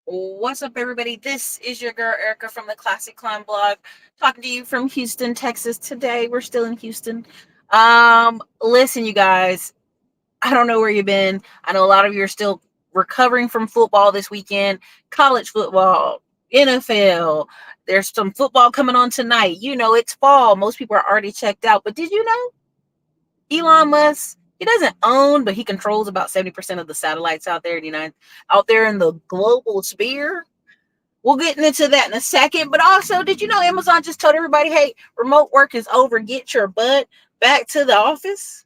What's up, everybody? This is your girl Erica from the Classic Climb blog, talking to you from Houston, Texas. Today, we're still in Houston. Listen, you guys, I don't know where you've been. I know a lot of you are still recovering from football this weekend, college football, NFL. There's some football coming on tonight. You know, it's fall. Most people are already checked out. But did you know Elon Musk? He doesn't own, but he controls about 70% of the satellites out there, out there in the global sphere. We'll get into that in a second. But also, did you know Amazon just told everybody, hey, remote work is over. Get your butt back to the office?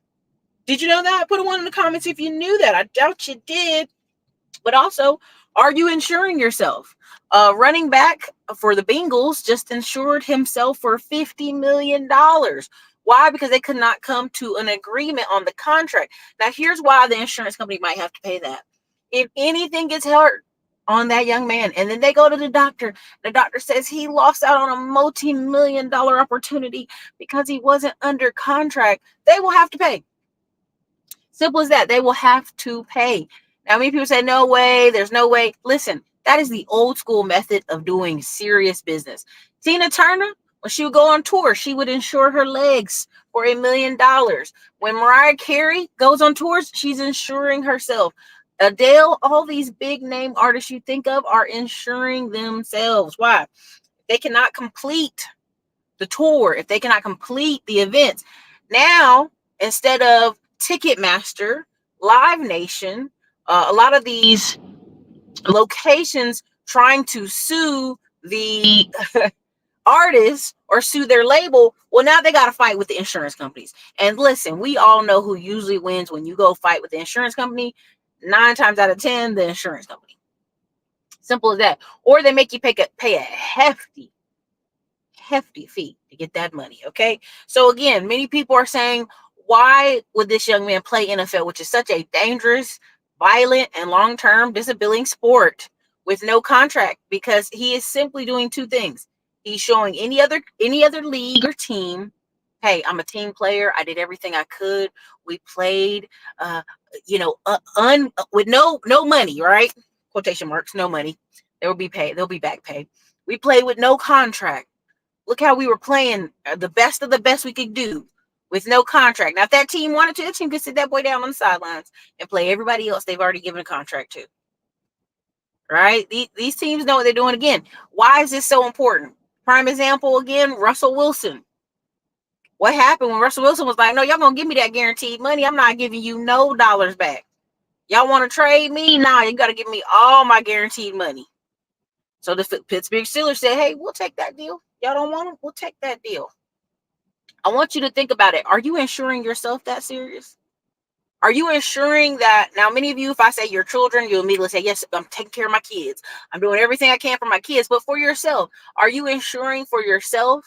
Did you know that? Put a one in the comments if you knew that. I doubt you did. But also, are you insuring yourself? Running back for the Bengals just insured himself for $50 million. Why? Because they could not come to an agreement on the contract. Now, here's why the insurance company might have to pay that. If anything gets hurt on that young man, and then they go to the doctor says he lost out on a multi-million dollar opportunity because he wasn't under contract, they will have to pay. Simple as that. They will have to pay. Now, many people say, no way, there's no way. Listen, that is the old school method of doing serious business. Tina Turner, when she would go on tour, she would insure her legs for $1 million. When Mariah Carey goes on tours, she's insuring herself. Adele, all these big name artists you think of are insuring themselves. Why? They cannot complete the tour, if they cannot complete the events. Now, instead of Ticketmaster, Live Nation, a lot of these locations trying to sue the artists or sue their label, well, now they got to fight with the insurance companies. And listen, we all know who usually wins when you go fight with the insurance company. 9 times out of 10, the insurance company. Simple as that. Or they make you pay a hefty fee to get that money. Okay. So again, many people are saying, why would this young man play NFL, which is such a dangerous, violent, and long-term disabling sport with no contract? Because he is simply doing two things. He's showing any other league or team, hey, I'm a team player. I did everything I could. We played, with no money, right? Quotation marks, no money. There will be paid. There'll be back pay. We played with no contract. Look how we were playing the best of the best we could do with no contract. Now, if that team wanted to, the team could sit that boy down on the sidelines and play everybody else they've already given a contract to. Right? These teams know what they're doing. Again, why is this so important? Prime example, again, Russell Wilson. What happened when Russell Wilson was like, no, y'all going to give me that guaranteed money. I'm not giving you no dollars back. Y'all want to trade me? Nah, you got to give me all my guaranteed money. So the Pittsburgh Steelers said, hey, we'll take that deal. Y'all don't want them? We'll take that deal. I want you to think about it. Are you insuring yourself that serious? Are you ensuring that? Now, many of you, if I say your children, you'll immediately say, yes, I'm taking care of my kids. I'm doing everything I can for my kids. But for yourself, are you ensuring for yourself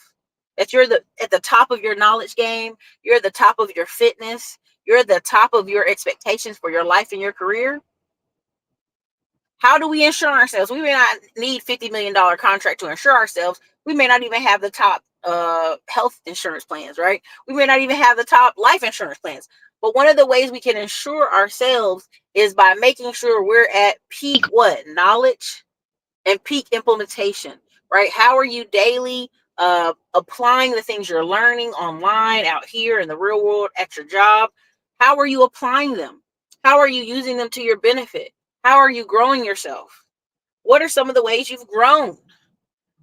that you're at the top of your knowledge game? You're at the top of your fitness. You're at the top of your expectations for your life and your career. How do we insure ourselves? We may not need $50 million contract to insure ourselves. We may not even have the top health insurance plans, right? We may not even have the top life insurance plans. But one of the ways we can insure ourselves is by making sure we're at peak what? Knowledge and peak implementation, right? How are you daily applying the things you're learning online, out here in the real world, at your job? How are you applying them? How are you using them to your benefit? How are you growing yourself? What are some of the ways you've grown?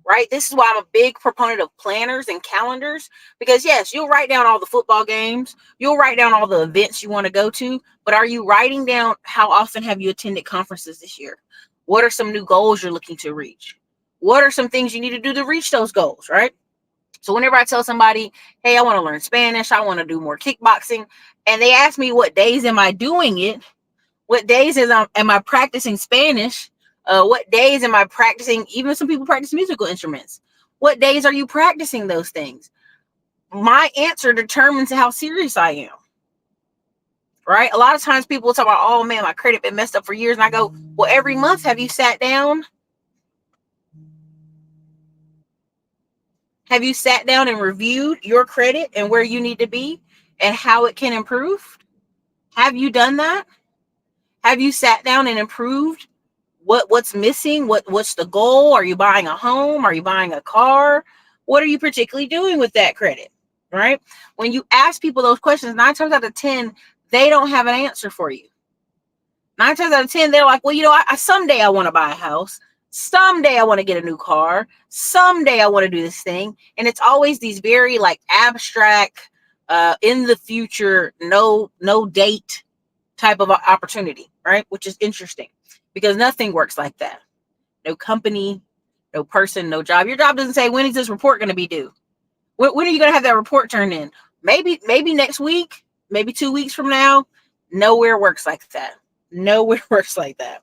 Right? This is why I'm a big proponent of planners and calendars, because yes, you'll write down all the football games. You'll write down all the events you want to go to, but are you writing down how often have you attended conferences this year? What are some new goals you're looking to reach? What are some things you need to do to reach those goals, right? So whenever I tell somebody, hey, I want to learn Spanish, I want to do more kickboxing, and they ask me what days am I doing it? What days am I practicing Spanish? What days am I practicing? Even some people practice musical instruments. What days are you practicing those things? My answer determines how serious I am. Right? A lot of times people will talk about, oh man, my credit been messed up for years. And I go, well, every month, have you sat down? Have you sat down and reviewed your credit and where you need to be and how it can improve? Have you done that? Have you sat down and improved what's missing? What's the goal? Are you buying a home? Are you buying a car? What are you particularly doing with that credit? Right? When you ask people those questions, 9 times out of 10, they don't have an answer for you. 9 times out of 10, they're like, well, someday I want to buy a house. Someday I want to get a new car. Someday I want to do this thing. And it's always these very like abstract, in the future, no date type of opportunity, right? Which is interesting because nothing works like that. No company, no person, no job. Your job doesn't say, when is this report going to be due? When are you going to have that report turned in? Maybe next week, maybe 2 weeks from now. Nowhere works like that. Nowhere works like that.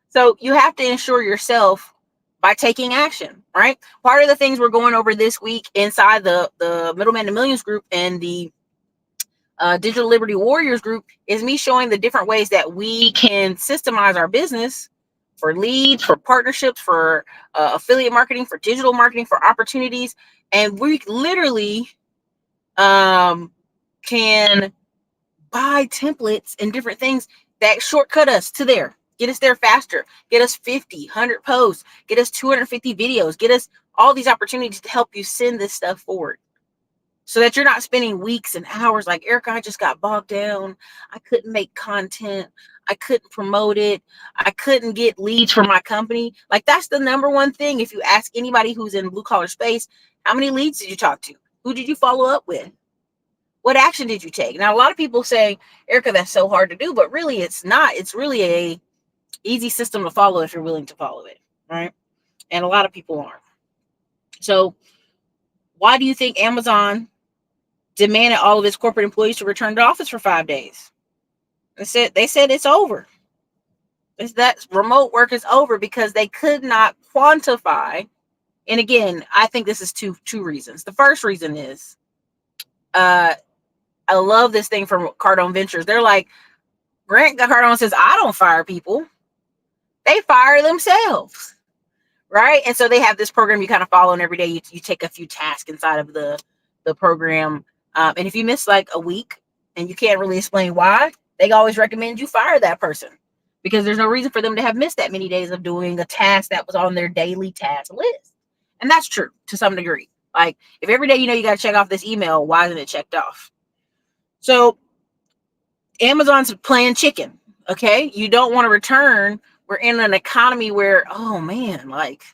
So you have to ensure yourself by taking action, right? Part of the things we're going over this week inside the Middleman to Millions group and the Digital Liberty Warriors group is me showing the different ways that we can systemize our business for leads, for partnerships, for affiliate marketing, for digital marketing, for opportunities. And we literally can buy templates and different things that shortcut us to there, get us there faster, get us 50, 100 posts, get us 250 videos, get us all these opportunities to help you send this stuff forward so that you're not spending weeks and hours like, Erica, I just got bogged down. I couldn't make content. I couldn't promote it. I couldn't get leads for my company. Like, that's the number one thing. If you ask anybody who's in blue collar space, how many leads did you talk to? Who did you follow up with? What action did you take? Now, a lot of people say, Erica, that's so hard to do, but really it's not. It's really a easy system to follow if you're willing to follow it, right? And a lot of people aren't. So why do you think Amazon demanded all of its corporate employees to return to office for 5 days? They said it's over. That remote work is over because they could not quantify. And again, I think this is two reasons. The first reason is, I love this thing from Cardone Ventures. They're like, Grant Cardone says, I don't fire people. They fire themselves. Right? And so they have this program you kind of follow, and every day you take a few tasks inside of the program. And if you miss like a week and you can't really explain why, they always recommend you fire that person because there's no reason for them to have missed that many days of doing a task that was on their daily task list. And that's true to some degree. Like, if every day you got to check off this email, why isn't it checked off? So Amazon's playing chicken. Okay. You don't want to return. We're in an economy where, oh man, like,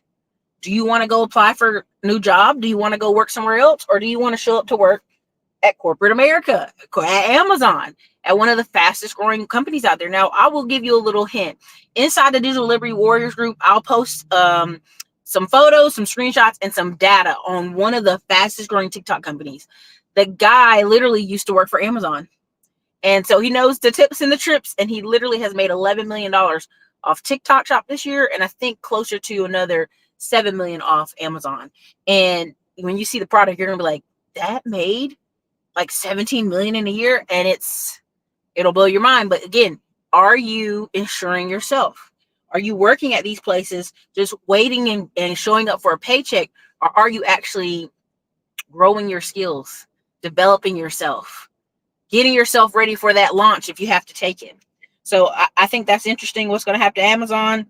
do you want to go apply for a new job? Do you want to go work somewhere else? Or do you want to show up to work at corporate America, at Amazon, at one of the fastest growing companies out there? Now, I will give you a little hint. Inside the Digital Liberty Warriors group, I'll post some photos, some screenshots, and some data on one of the fastest growing TikTok companies. The guy literally used to work for Amazon. And so he knows the tips and the trips, and he literally has made $11 million off TikTok Shop this year, and I think closer to another $7 million off Amazon. And when you see the product, you're gonna be like, that made like 17 million in a year, and it'll blow your mind. But again, are you insuring yourself? Are you working at these places just waiting and showing up for a paycheck, or are you actually growing your skills, developing yourself, getting yourself ready for that launch if you have to take it? So I think that's interesting what's going to happen to Amazon.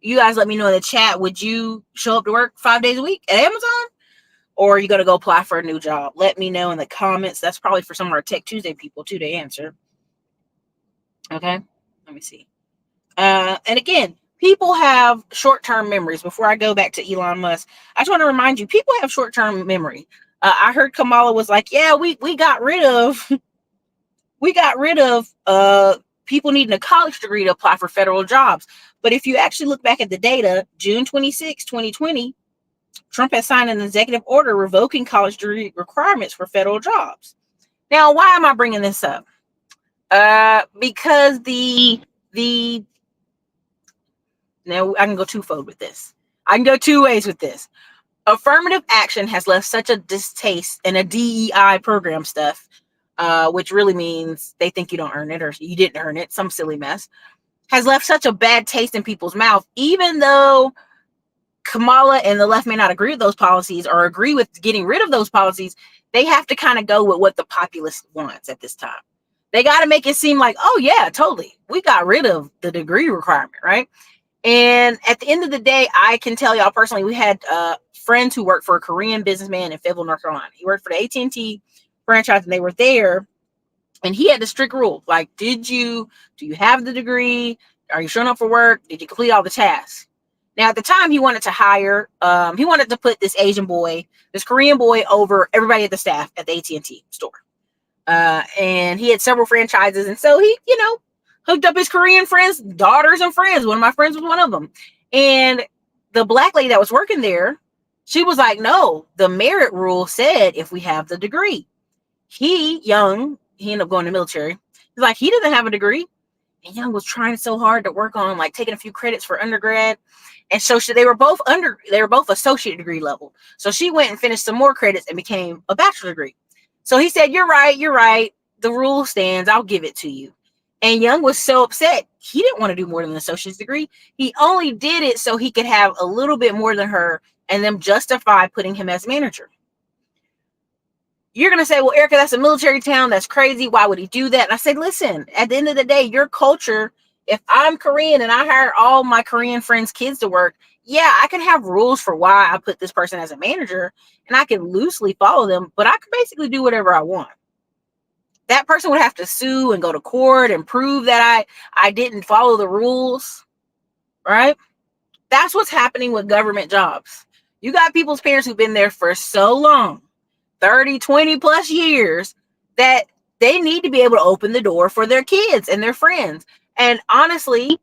You guys let me know in the chat, would you show up to work 5 days a week at Amazon? Or are you going to go apply for a new job? Let me know in the comments. That's probably for some of our Tech Tuesday people too to answer. Okay, let me see. And again, people have short-term memories. Before I go back to Elon Musk, I just want to remind you, people have short-term memory. I heard Kamala was like, yeah, we got rid of people needing a college degree to apply for federal jobs. But if you actually look back at the data, June 26, 2020, Trump has signed an executive order revoking college degree requirements for federal jobs. Now, why am I bringing this up? Because now I can go twofold with this. I can go two ways with this. Affirmative action has left such a distaste in a DEI program stuff, which really means they think you don't earn it or you didn't earn it, some silly mess, has left such a bad taste in people's mouth, even though Kamala and the left may not agree with those policies or agree with getting rid of those policies. They have to kind of go with what the populace wants at this time. They got to make it seem like, oh yeah, totally, we got rid of the degree requirement, right? And at the end of the day, I can tell y'all personally, we had friends who worked for a Korean businessman in Fayetteville, North Carolina. He worked for the AT&T franchise, and they were there. And he had the strict rule, like, do you have the degree? Are you showing up for work? Did you complete all the tasks? Now, at the time, he wanted to put this Asian boy, this Korean boy, over everybody at the staff at the AT&T store. And he had several franchises. And so he, hooked up his Korean friends, daughters and friends. One of my friends was one of them. And the black lady that was working there, she was like, no, the merit rule said if we have the degree. He ended up going to the military. He's like, he doesn't have a degree. And Young was trying so hard to work on like taking a few credits for undergrad. And so they were both associate degree level. So she went and finished some more credits and became a bachelor's degree. So he said, you're right. The rule stands. I'll give it to you. And Young was so upset. He didn't want to do more than an associate's degree. He only did it so he could have a little bit more than her and them justify putting him as manager. You're going to say, well, Erica, that's a military town. That's crazy. Why would he do that? And I said, listen, at the end of the day, your culture, if I'm Korean and I hire all my Korean friends' kids to work, yeah, I can have rules for why I put this person as a manager and I can loosely follow them, but I can basically do whatever I want. That person would have to sue and go to court and prove that I didn't follow the rules, right? That's what's happening with government jobs. You got people's parents who've been there for so long, 30, 20 plus years, that they need to be able to open the door for their kids and their friends. And honestly,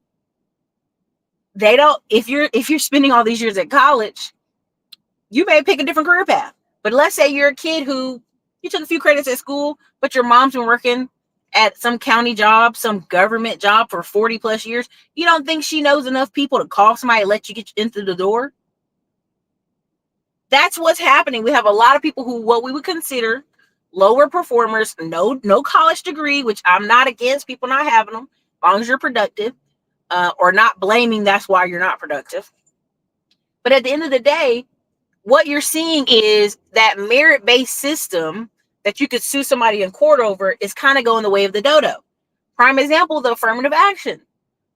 they don't, if you're spending all these years at college, you may pick a different career path. But let's say you're a kid who you took a few credits at school, but your mom's been working at some county job, some government job for 40 plus years. You don't think she knows enough people to call somebody and let you get into the door? That's what's happening. We have a lot of people who, what we would consider lower performers, no college degree, which I'm not against people not having them, as long as you're productive, or not blaming that's why you're not productive. But at the end of the day, what you're seeing is that merit-based system that you could sue somebody in court over is kind of going the way of the dodo. Prime example, the affirmative action.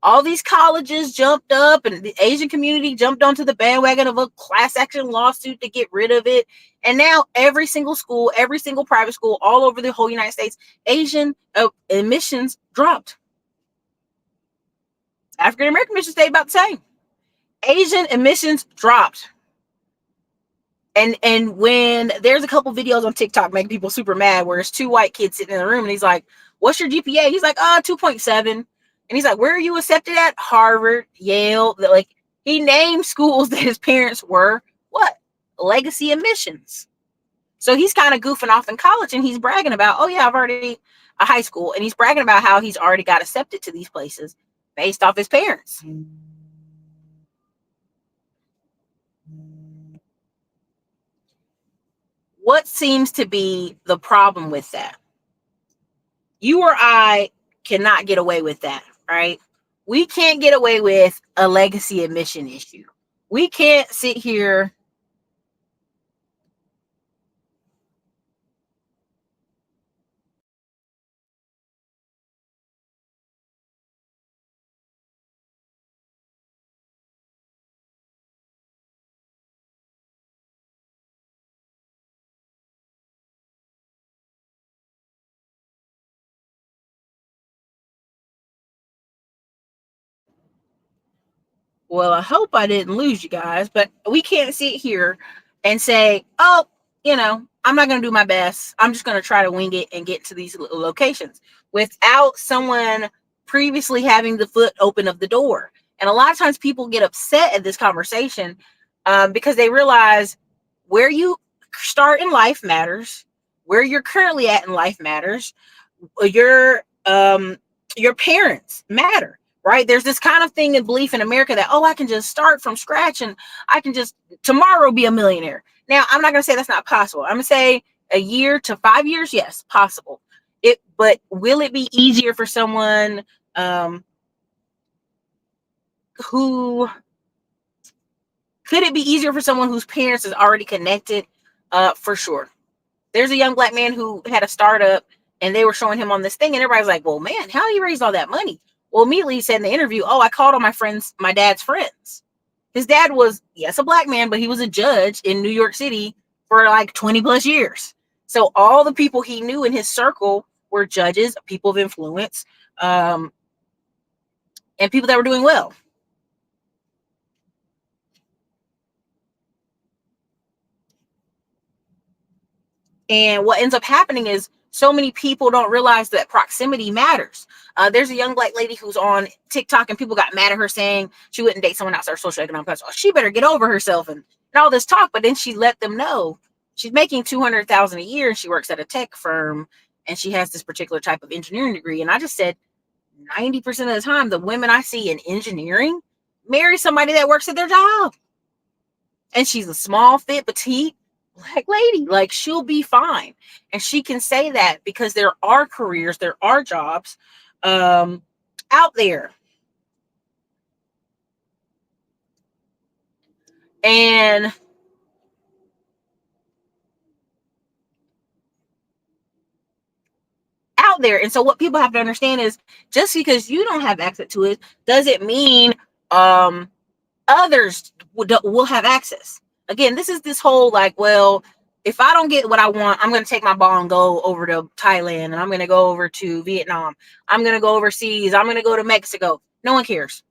All these colleges jumped up and the Asian community jumped onto the bandwagon of a class action lawsuit to get rid of it. And now every single school, every single private school all over the whole United States, Asian admissions dropped. African American admissions stayed about the same. Asian admissions dropped. And when there's a couple videos on TikTok making people super mad where it's two white kids sitting in the room and he's like, what's your GPA? He's like, 2.7. And he's like, where are you accepted at? Harvard, Yale. Like, he named schools that his parents were what? Legacy admissions. So he's kind of goofing off in college and he's bragging about, oh yeah, I've already a high school. And he's bragging about how he's already got accepted to these places based off his parents. What seems to be the problem with that? You or I cannot get away with that, right? We can't get away with a legacy admission issue. We can't sit here well, I hope I didn't lose you guys, but we can't sit here and say, oh, I'm not going to do my best. I'm just going to try to wing it and get to these locations without someone previously having the foot open of the door. And a lot of times people get upset at this conversation because they realize where you start in life matters, where you're currently at in life matters, your parents matter. Right? There's this kind of thing and belief in America that, I can just start from scratch and I can just tomorrow be a millionaire. Now, I'm not going to say that's not possible. I'm going to say a year to 5 years. Yes, possible. But will it be easier for someone who could it be easier for someone whose parents is already connected? For sure. There's a young black man who had a startup and they were showing him on this thing and everybody's like, well, man, how do you raise all that money? Well, immediately he said in the interview, oh, I called all my dad's friends. His dad was, yes, a black man, but he was a judge in New York City for like 20 plus years. So all the people he knew in his circle were judges, people of influence, and people that were doing well. And what ends up happening is so many people don't realize that proximity matters. There's a young black lady who's on TikTok, and people got mad at her saying she wouldn't date someone outside her socioeconomic class. Oh, she better get over herself and all this talk. But then she let them know she's making $200,000 a year, and she works at a tech firm, and she has this particular type of engineering degree. And I just said 90% of the time, the women I see in engineering marry somebody that works at their job. And she's a small, fit, petite black lady. Like, she'll be fine. And she can say that because there are careers, there are jobs out there. And out there. And so what people have to understand is just because you don't have access to it doesn't mean others will have access. Again, this is this whole like, well, if I don't get what I want, I'm going to take my ball and go over to Thailand, and I'm going to go over to Vietnam. I'm going to go overseas. I'm going to go to Mexico. No one cares.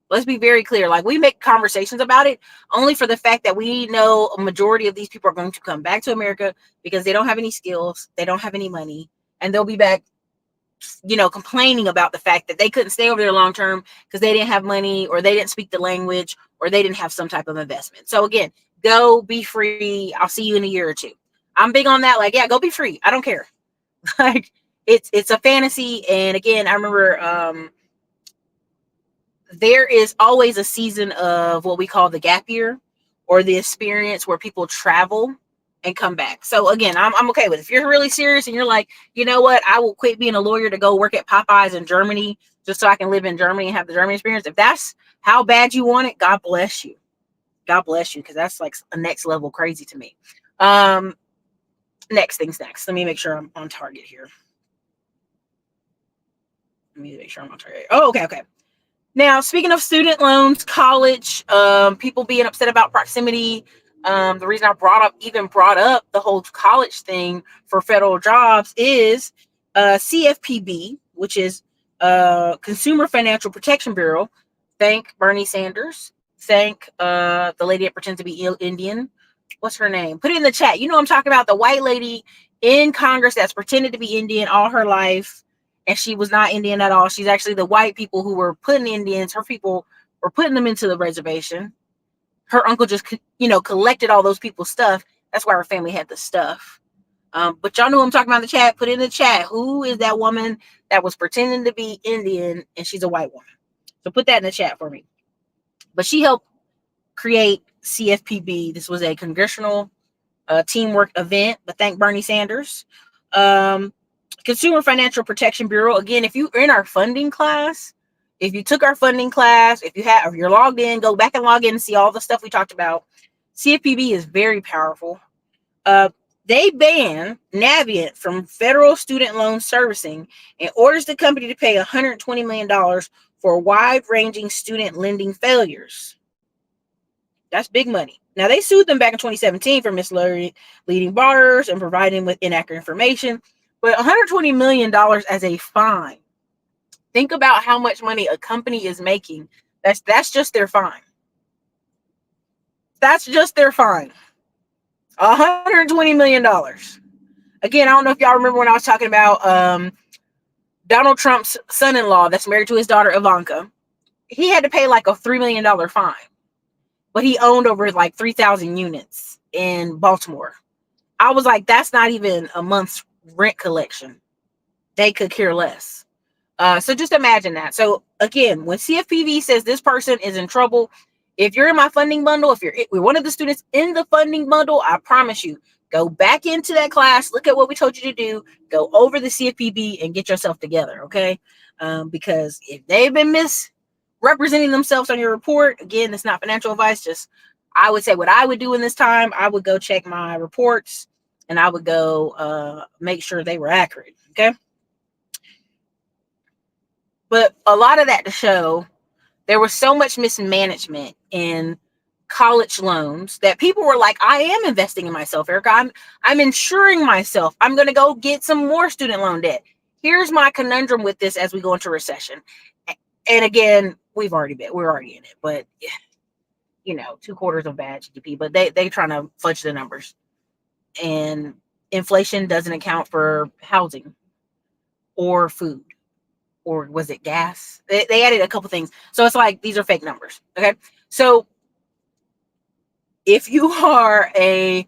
Let's be very clear. Like, we make conversations about it only for the fact that we know a majority of these people are going to come back to America because they don't have any skills, they don't have any money, and they'll be back, complaining about the fact that they couldn't stay over there long term because they didn't have money, or they didn't speak the language, or they didn't have some type of investment. So again, go be free. I'll see you in a year or two. I'm big on that. Like, yeah, go be free. I don't care. Like, it's a fantasy. And again, I remember there is always a season of what we call the gap year, or the experience where people travel and come back. So again, I'm okay with it. If you're really serious and you're like, you know what, I will quit being a lawyer to go work at Popeyes in Germany just so I can live in Germany and have the German experience. If that's how bad you want it, God bless you. God bless you, because that's like a next level crazy to me. Next things next. Let me make sure I'm on target here. Let me make sure I'm on target. Oh, okay. Now, speaking of student loans, college, people being upset about proximity. The reason I brought up the whole college thing for federal jobs is CFPB, which is Consumer Financial Protection Bureau. Thank Bernie Sanders. Thank the lady that pretends to be Indian. What's her name? Put it in the chat. You know I'm talking about, the white lady in Congress that's pretended to be Indian all her life. And she was not Indian at all. She's actually the white people who were putting Indians, her people were putting them into the reservation. Her uncle just, collected all those people's stuff. That's why her family had the stuff. But y'all know who I'm talking about in the chat. Put it in the chat. Who is that woman that was pretending to be Indian and she's a white woman? So put that in the chat for me. But she helped create CFPB. This was a congressional teamwork event, but thank Bernie Sanders. Consumer Financial Protection Bureau. Again, if you're in our funding class, if you took our funding class, if you're logged in, go back and log in and see all the stuff we talked about. CFPB is very powerful. They ban Navient from federal student loan servicing and orders the company to pay $120 million for wide-ranging student lending failures. That's big money. Now, they sued them back in 2017 for misleading borrowers and providing with inaccurate information. But $120 million as a fine. Think about how much money a company is making. That's just their fine. That's just their fine. $120 million. Again, I don't know if y'all remember when I was talking about Donald Trump's son-in-law that's married to his daughter Ivanka. He had to pay like a $3 million fine. But he owned over like 3,000 units in Baltimore. I was like, that's not even a month's rent collection. They could care less. So just imagine that. So again, when CFPB says this person is in trouble, if you're in my funding bundle, if you're one of the students in the funding bundle, I promise you, go back into that class, look at what we told you to do, go over the CFPB and get yourself together, okay? Because if they've been misrepresenting themselves on your report, again, it's not financial advice, just I would say what I would do in this time, I would go check my reports and I would go make sure they were accurate, okay? But a lot of that to show there was so much mismanagement in college loans that people were like, I am investing in myself, Erica. I'm insuring myself. I'm going to go get some more student loan debt. Here's my conundrum with this as we go into recession. And again, we're already in it, but 2/4 of bad GDP, but they trying to fudge the numbers. And inflation doesn't account for housing or food, or was it gas? They added a couple things. So it's like, these are fake numbers. Okay. So if you are a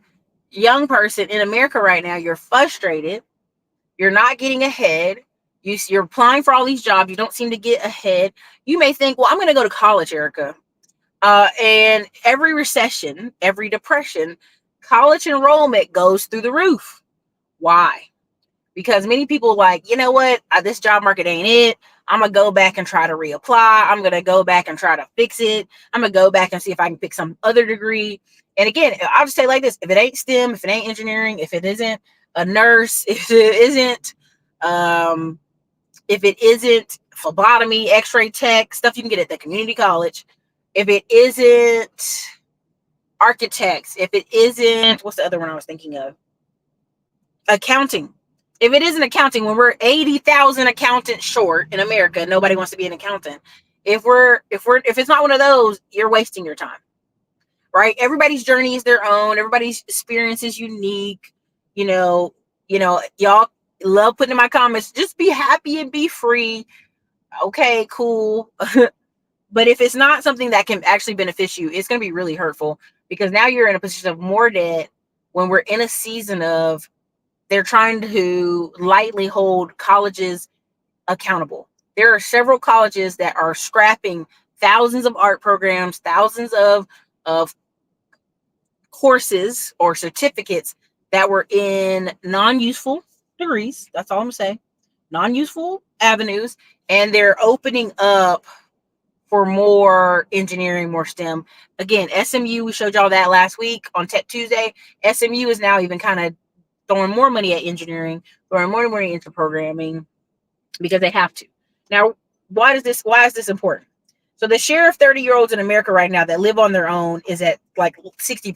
young person in America right now, you're frustrated, you're not getting ahead, you're applying for all these jobs, you don't seem to get ahead. You may think, well, I'm going to go to college, Erica. And every recession, every depression, college enrollment goes through the roof. Why? Because many people like, you know what, this job market ain't it. I'm going to go back and try to reapply. I'm going to go back and try to fix it. I'm going to go back and see if I can pick some other degree. And again, I'll just say like this: if it ain't STEM, if it ain't engineering, if it isn't a nurse, if it isn't phlebotomy, x-ray tech, stuff you can get at the community college, if it isn't architects, if it isn't, what's the other one I was thinking of? Accounting. If it isn't accounting, when we're 80,000 accountants short in America, nobody wants to be an accountant. If it's not one of those, you're wasting your time, right? Everybody's journey is their own. Everybody's experience is unique. Y'all love putting in my comments, just be happy and be free. Okay, cool. But if it's not something that can actually benefit you, it's going to be really hurtful, because now you're in a position of more debt when we're in a season of they're trying to lightly hold colleges accountable. There are several colleges that are scrapping thousands of art programs, thousands of courses or certificates that were in non-useful degrees. That's all I'm saying. Non-useful avenues. And they're opening up for more engineering, more STEM. Again, SMU, we showed y'all that last week on Tech Tuesday. SMU is now even kind of throwing more money at engineering, throwing more money into programming, because they have to. Now, why is this important? So the share of 30-year-olds in America right now that live on their own is at like 60%.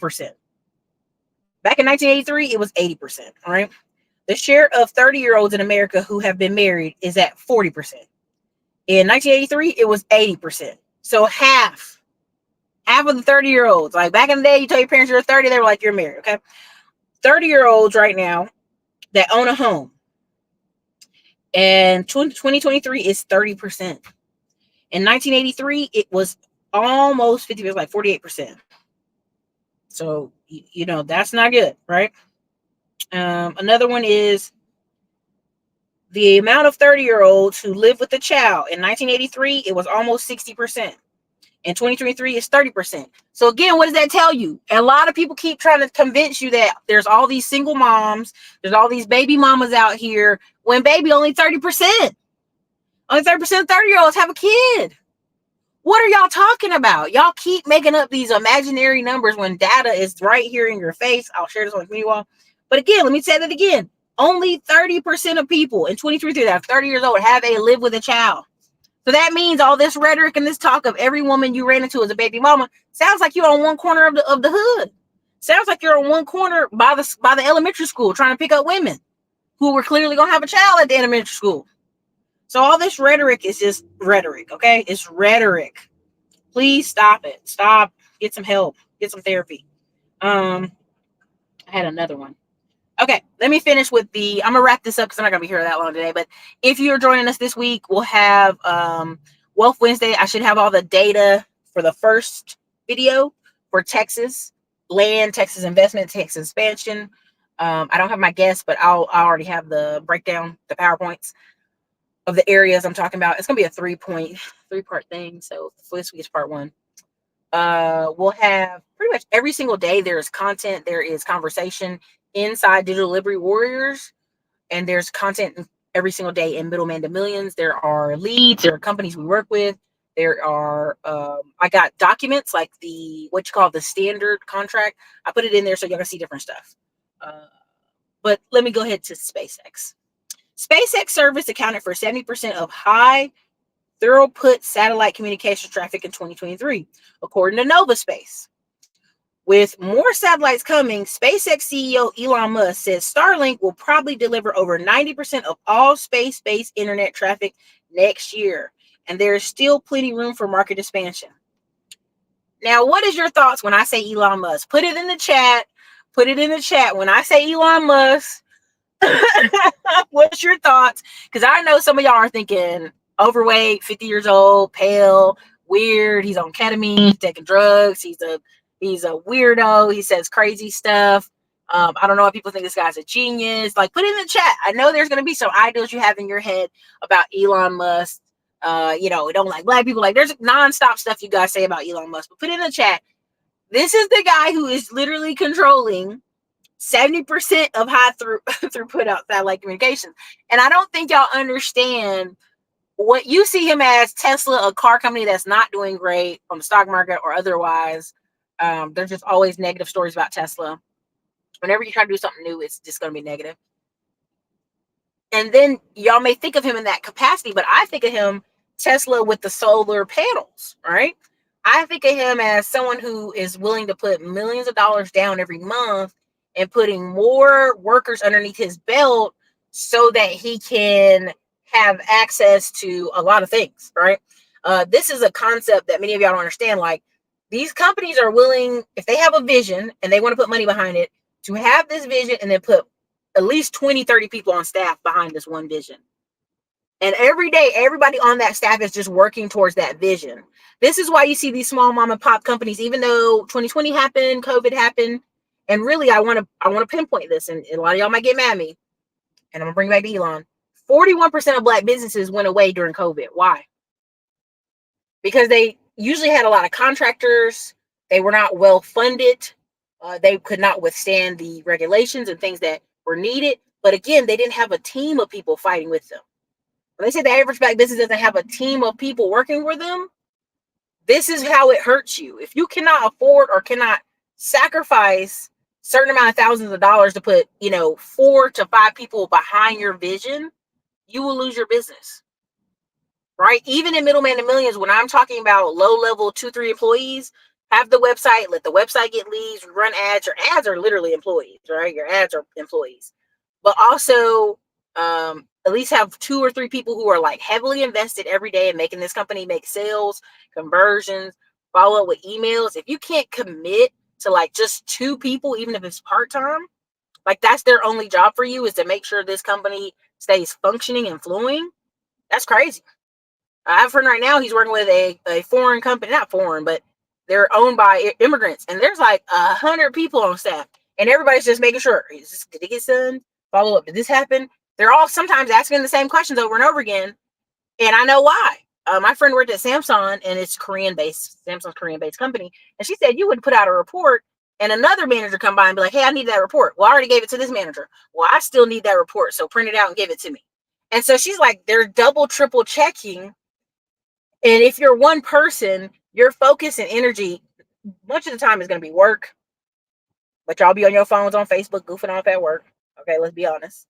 Back in 1983, it was 80%. All right. The share of 30-year-olds in America who have been married is at 40%. In 1983, it was 80%. So half of the 30-year-olds, like back in the day, you tell your parents you're 30, they were like, you're married. Okay. 30-year-olds right now that own a home, and 2023 is 30%. In 1983, it was almost 50%, it was like 48%. So, that's not good, right? Another one is the amount of 30-year-olds who live with a child. In 1983, it was almost 60%. In 2023, it's 30%. So again, what does that tell you? A lot of people keep trying to convince you that there's all these single moms, there's all these baby mamas out here, when baby, only 30%. Only 30% of 30-year-olds have a kid. What are y'all talking about? Y'all keep making up these imaginary numbers when data is right here in your face. I'll share this on the community wall. But again, let me say that again. Only 30% of people in 2023 that are 30 years old live with a child. So that means all this rhetoric and this talk of every woman you ran into as a baby mama sounds like you're on one corner of the hood. Sounds like you're on one corner by the elementary school trying to pick up women who were clearly going to have a child at the elementary school. So all this rhetoric is just rhetoric, okay? It's rhetoric. Please stop it. Stop. Get some help. Get some therapy. I had another one. Okay, let me finish with I'm going to wrap this up because I'm not going to be here that long today. But if you're joining us this week, we'll have Wealth Wednesday. I should have all the data for the first video for Texas land, Texas investment, Texas expansion. I don't have my guests, but I already have the breakdown, the PowerPoints of the areas I'm talking about. It's going to be a three-part thing. So this week is part one. We'll have pretty much every single day there is content, there is conversation inside Digital Liberty Warriors, and there's content every single day in Middleman to Millions. There are leads, there are companies we work with, there are I got documents like what you call the standard contract. I put it in there so you're gonna see different stuff. But let me go ahead to SpaceX. SpaceX service accounted for 70% of high throughput satellite communication traffic in 2023, according to NovaSpace. With more satellites coming, SpaceX CEO Elon Musk says Starlink will probably deliver over 90% of all space-based internet traffic next year, and there is still plenty room for market expansion. Now, what is your thoughts when I say Elon Musk? Put it in the chat. Put it in the chat. When I say Elon Musk, what's your thoughts? Because I know some of y'all are thinking overweight, 50 years old, pale, weird. He's on ketamine, taking drugs. He's a weirdo. He says crazy stuff. I don't know if people think this guy's a genius. Like, put it in the chat. I know there's going to be some ideals you have in your head about Elon Musk. Don't like black people. Like, there's nonstop stuff you guys say about Elon Musk. But put it in the chat. This is the guy who is literally controlling 70% of high throughput out satellite communications. And I don't think y'all understand what you see him as. Tesla, a car company that's not doing great on the stock market or otherwise. There's just always negative stories about Tesla. Whenever you try to do something new, it's just going to be negative. And then y'all may think of him in that capacity, but I think of him, Tesla with the solar panels, right? I think of him as someone who is willing to put millions of dollars down every month and putting more workers underneath his belt so that he can have access to a lot of things, right? This is a concept that many of y'all don't understand. Like, these companies are willing, if they have a vision and they want to put money behind it, to have this vision and then put at least 20, 30 people on staff behind this one vision. And every day, everybody on that staff is just working towards that vision. This is why you see these small mom and pop companies, even though 2020 happened, COVID happened. And really, I want to pinpoint this, and a lot of y'all might get mad at me, and I'm going to bring back to Elon. 41% of black businesses went away during COVID. Why? Because they usually had a lot of contractors. They were not well funded. They could not withstand the regulations and things that were needed. But again, they didn't have a team of people fighting with them. When they say the average black business doesn't have a team of people working with them, this is how it hurts you. If you cannot afford or cannot sacrifice a certain amount of thousands of dollars to put, 4 to 5 people behind your vision, you will lose your business. Right? Even in Middleman and Millions, when I'm talking about low-level 2-3 employees, have the website, let the website get leads, run ads. Your ads are literally employees, right? Your ads are employees. But also, at least have 2 or 3 people who are like heavily invested every day in making this company make sales, conversions, follow up with emails. If you can't commit to like just 2 people, even if it's part-time, like that's their only job for you, is to make sure this company stays functioning and flowing. That's crazy. I have a friend right now, he's working with a foreign company, not foreign, but they're owned by immigrants. And there's like 100 people on staff. And everybody's just making sure, did it get done? Follow up, did this happen? They're all sometimes asking the same questions over and over again. And I know why. My friend worked at Samsung, and it's Samsung's Korean-based company. And she said you would put out a report and another manager come by and be like, hey, I need that report. Well, I already gave it to this manager. Well, I still need that report. So print it out and give it to me. And so she's like, they're double, triple checking. And if you're one person, your focus and energy, much of the time is going to be work. But y'all be on your phones on Facebook, goofing off at work. Okay, let's be honest.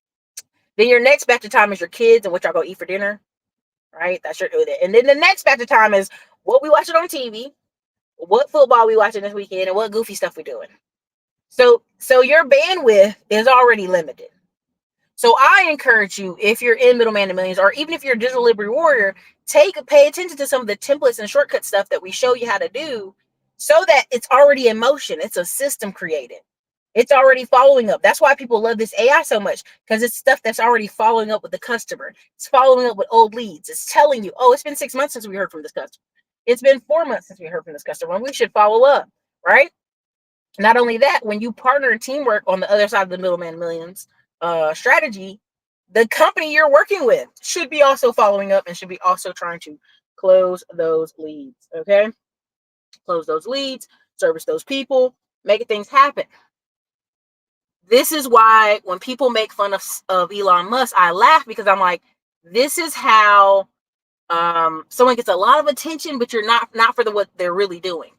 Then your next batch of time is your kids and what y'all go eat for dinner. Right? That's your do that. And then the next batch of time is what we watching on TV, what football we watching this weekend, and what goofy stuff we doing. So your bandwidth is already limited. So I encourage you, if you're in Middleman and Millions, or even if you're a digital liberty warrior, pay attention to some of the templates and shortcut stuff that we show you how to do, so that it's already in motion. It's a system created. It's already following up. That's why people love this AI so much, because it's stuff that's already following up with the customer. It's following up with old leads. It's telling you, oh, it's been 6 months since we heard from this customer. It's been 4 months since we heard from this customer, and we should follow up, right? Not only that, when you partner and teamwork on the other side of the Middleman and Millions strategy, the company you're working with should be also following up and should be also trying to close those leads. Okay, close those leads, service those people, making things happen. This is why when people make fun of Elon Musk, I laugh, because I'm like, this is how someone gets a lot of attention, but you're not for what they're really doing.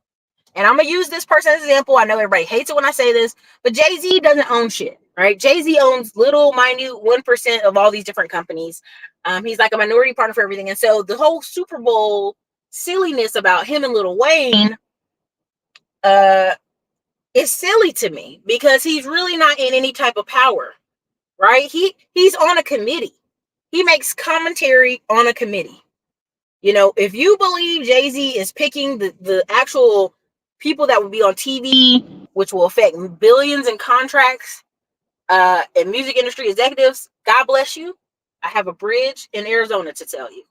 And I'm gonna use this person as an example. I know everybody hates it when I say this, but Jay-Z doesn't own shit. right? Jay-Z owns little minute 1% of all these different companies. He's like a minority partner for everything. And so the whole Super Bowl silliness about him and Lil Wayne is silly to me, because he's really not in any type of power, right? He's on a committee. He makes commentary on a committee. You know, if you believe Jay-Z is picking the actual people that will be on TV, which will affect billions in contracts, and music industry executives, God bless you. I have a bridge in Arizona to tell you,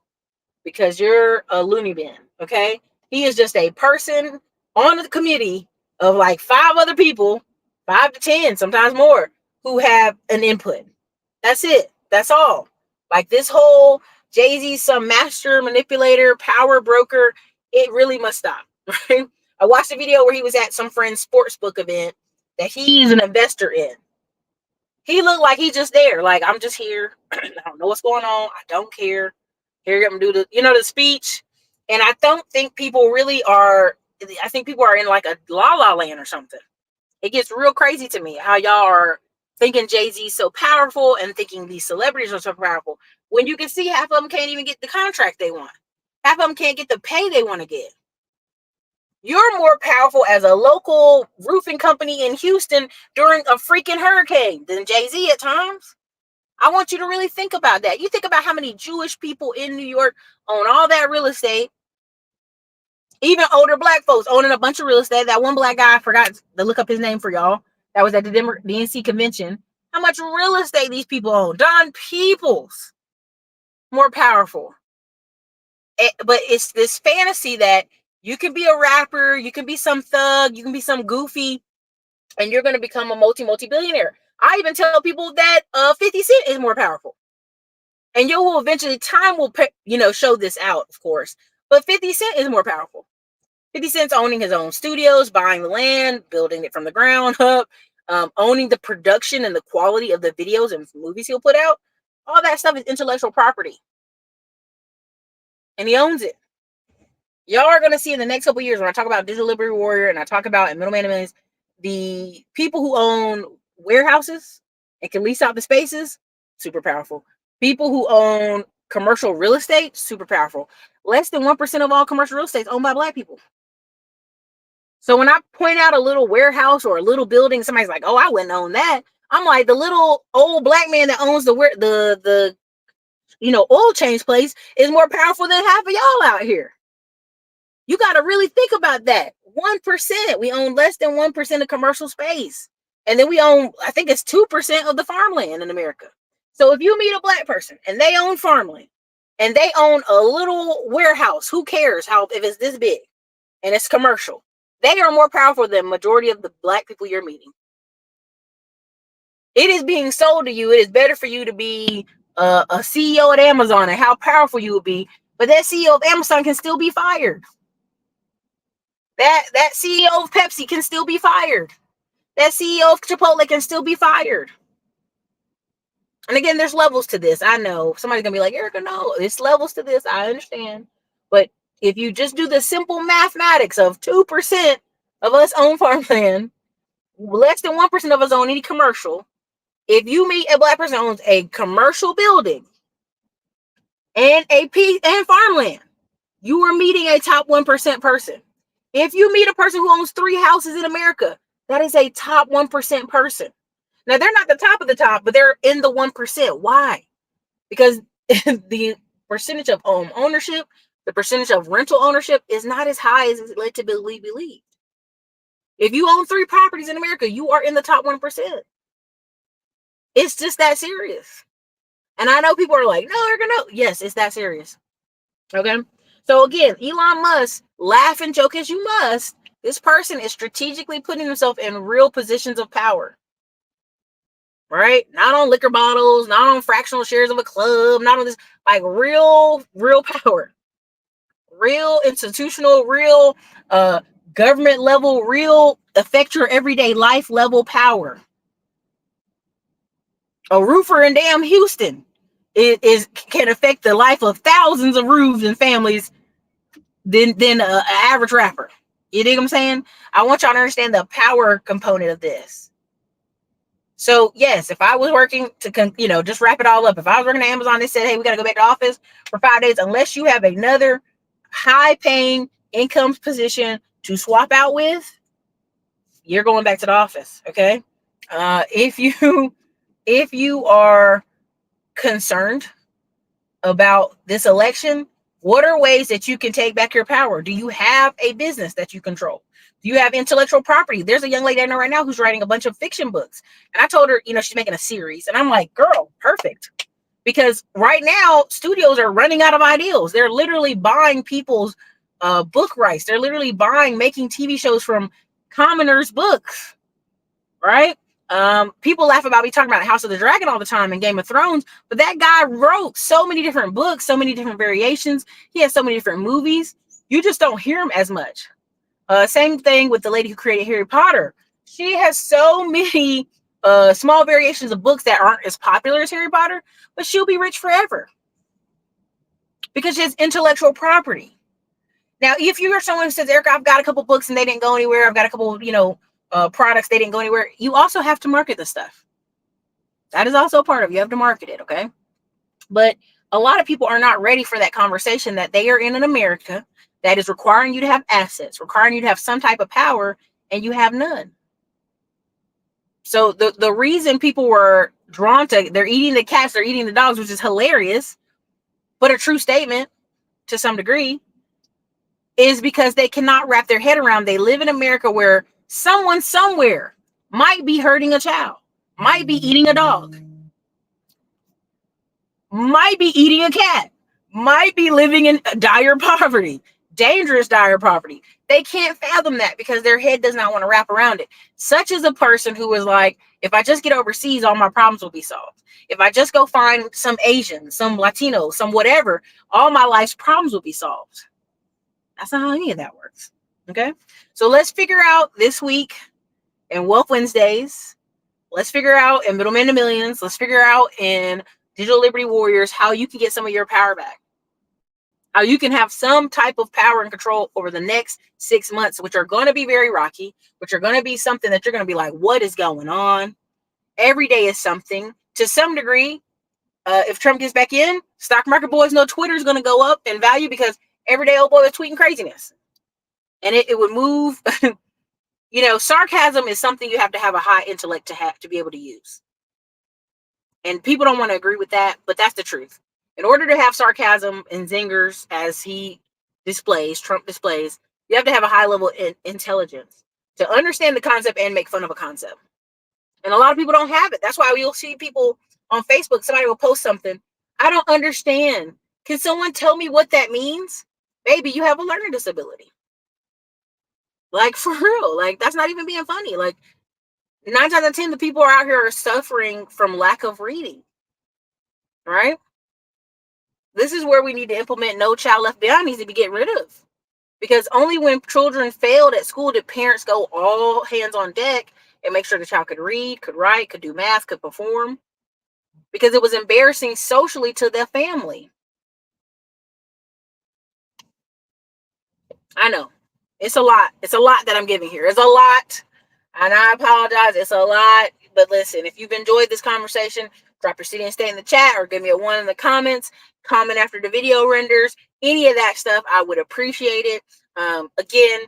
because you're a loony bin, okay? He is just a person on the committee of like 5 other people, 5 to 10, sometimes more, who have an input. That's it. That's all. Like, this whole Jay-Z, some master manipulator, power broker, it really must stop, right? I watched a video where he was at some friend's sports book event that he's an investor in. He looked like he's just there. Like, I'm just here. I don't know what's going on. I don't care. Here I'm do the speech. And I don't think people really are. I think people are in like a la la land or something. It gets real crazy to me how y'all are thinking Jay-Z's so powerful and thinking these celebrities are so powerful, when you can see half of them can't even get the contract they want. Half of them can't get the pay they want to get. You're more powerful as a local roofing company in Houston during a freaking hurricane than Jay-Z at times. I want you to really think about that. You think about how many Jewish people in New York own all that real estate. Even older black folks owning a bunch of real estate. That one black guy, I forgot to look up his name for y'all, that was at the DNC convention. How much real estate these people own. Don Peoples, more powerful. But it's this fantasy that you can be a rapper, you can be some thug, you can be some goofy, and you're going to become a multi-billionaire. I even tell people that 50 Cent is more powerful. And you will eventually, time will, show this out, of course. But 50 Cent is more powerful. 50 Cent's owning his own studios, buying the land, building it from the ground up, owning the production and the quality of the videos and movies he'll put out. All that stuff is intellectual property. And he owns it. Y'all are going to see in the next couple of years, when I talk about Digital Liberty Warrior and I talk about and Middleman Millions, the people who own warehouses and can lease out the spaces, super powerful. People who own commercial real estate, super powerful. Less than 1% of all commercial real estate is owned by black people. So when I point out a little warehouse or a little building, somebody's like, "Oh, I wouldn't own that." I'm like, the little old black man that owns the oil change place is more powerful than half of y'all out here. You got to really think about that. 1%. We own less than 1% of commercial space. And then we own, I think it's 2% of the farmland in America. So if you meet a black person and they own farmland and they own a little warehouse, who cares if it's this big and it's commercial? They are more powerful than majority of the black people you're meeting. It is being sold to you. It is better for you to be a CEO at Amazon and how powerful you will be. But that CEO of Amazon can still be fired. That CEO of Pepsi can still be fired. That CEO of Chipotle can still be fired. And again, there's levels to this. I know somebody's going to be like, "Erica, no, there's levels to this." I understand. But if you just do the simple mathematics of 2% of us own farmland, less than 1% of us own any commercial. If you meet a black person who owns a commercial building and and farmland, you are meeting a top 1% person. If you meet a person who owns 3 houses in America, that is a top 1% person. Now, they're not the top of the top, but they're in the 1%. Why? Because the percentage of home ownership, the percentage of rental ownership is not as high as it's led to believe. If you own 3 properties in America, you are in the top 1%. It's just that serious. And I know people are like, "No, they're gonna." Yes, it's that serious. Okay. So again, Elon Musk, laugh and joke as you must. This person is strategically putting himself in real positions of power. Right? Not on liquor bottles, not on fractional shares of a club, not on this, like real power. Real institutional, real government level, real affect your everyday life level power. A roofer in damn Houston can affect the life of thousands of roofs and families than an average rapper. You dig what I'm saying? I want y'all to understand the power component of this. So yes, if I was working to, just wrap it all up. If I was working at Amazon, they said, hey, we got to go back to office for 5 days, unless you have another high paying income position to swap out with, you're going back to the office. Okay. If you are concerned about this election, what are ways that you can take back your power? Do you have a business that you control? Do you have intellectual property? There's a young lady I know right now who's writing a bunch of fiction books. And I told her, she's making a series. And I'm like, girl, perfect. Because right now, studios are running out of ideals. They're literally buying people's book rights. They're literally making TV shows from commoners' books, right? People laugh about me talking about House of the Dragon all the time and Game of Thrones, but that guy wrote so many different books, so many different variations. He has so many different movies. You just don't hear him as much. Same thing with the lady who created Harry Potter. She has so many small variations of books that aren't as popular as Harry Potter, but she'll be rich forever because she has intellectual property. Now, if you are someone who says, Erica, I've got a couple books and they didn't go anywhere, I've got a couple, products, they didn't go anywhere, you also have to market the stuff. That is also part of it. You have to market it, okay? But a lot of people are not ready for that conversation that they are in an America that is requiring you to have assets, requiring you to have some type of power, and you have none. So the reason people were drawn to, they're eating the cats, they're eating the dogs, which is hilarious, but a true statement to some degree, is because they cannot wrap their head around. They live in America where someone somewhere might be hurting a child, might be eating a dog, might be eating a cat, might be living in dire poverty, dangerous dire poverty. They can't fathom that because their head does not want to wrap around it. Such as a person who is like, if I just get overseas, all my problems will be solved. If I just go find some Asian, some Latino, some whatever, all my life's problems will be solved. That's not how any of that works. Okay. So let's figure out this week in Wealth Wednesdays. Let's figure out in Middleman to Millions. Let's figure out in Digital Liberty Warriors how you can get some of your power back. How you can have some type of power and control over the next 6 months, which are going to be very rocky, which are going to be something that you're going to be like, what is going on? Every day is something. To some degree, if Trump gets back in, stock market boys know Twitter is going to go up in value because every day old boy is tweeting craziness. And it would move. Sarcasm is something you have to have a high intellect to be able to use. And people don't want to agree with that, but that's the truth. In order to have sarcasm and zingers as Trump displays, you have to have a high level of intelligence to understand the concept and make fun of a concept. And a lot of people don't have it. That's why you'll see people on Facebook, somebody will post something. I don't understand. Can someone tell me what that means? Baby, you have a learning disability. Like, for real. Like, that's not even being funny. Like, 9 times out of 10, the people out here are suffering from lack of reading. Right? This is where we need to implement No Child Left Behind needs to be getting rid of. Because only when children failed at school did parents go all hands on deck and make sure the child could read, could write, could do math, could perform. Because it was embarrassing socially to their family. I know. It's a lot. It's a lot that I'm giving here. It's a lot. And I apologize. It's a lot. But listen, if you've enjoyed this conversation, drop your city and state in the chat or give me a 1 in the comments. Comment after the video renders. Any of that stuff, I would appreciate it. Again,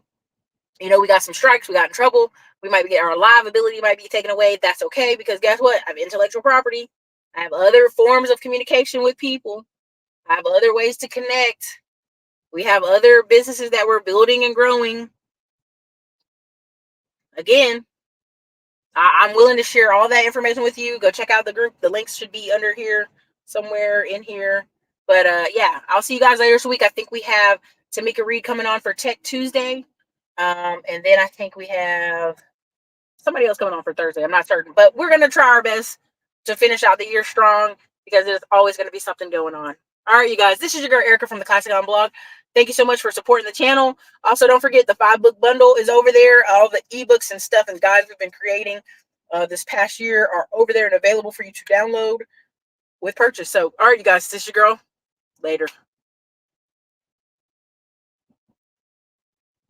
we got some strikes. We got in trouble. We might get our live ability might be taken away. That's okay because guess what? I have intellectual property. I have other forms of communication with people. I have other ways to connect. We have other businesses that we're building and growing. Again, I'm willing to share all that information with you. Go check out the group. The links should be under here, somewhere in here. But yeah, I'll see you guys later this week. I think we have Tamika Reed coming on for Tech Tuesday. And then I think we have somebody else coming on for Thursday. I'm not certain. But we're going to try our best to finish out the year strong because there's always going to be something going on. All right, you guys. This is your girl, Erica, from the Classic On blog. Thank you so much for supporting the channel. Also, don't forget the 5-book bundle is over there. All the ebooks and stuff and guides we've been creating this past year are over there and available for you to download with purchase. So, all right, you guys, this is your girl. Later.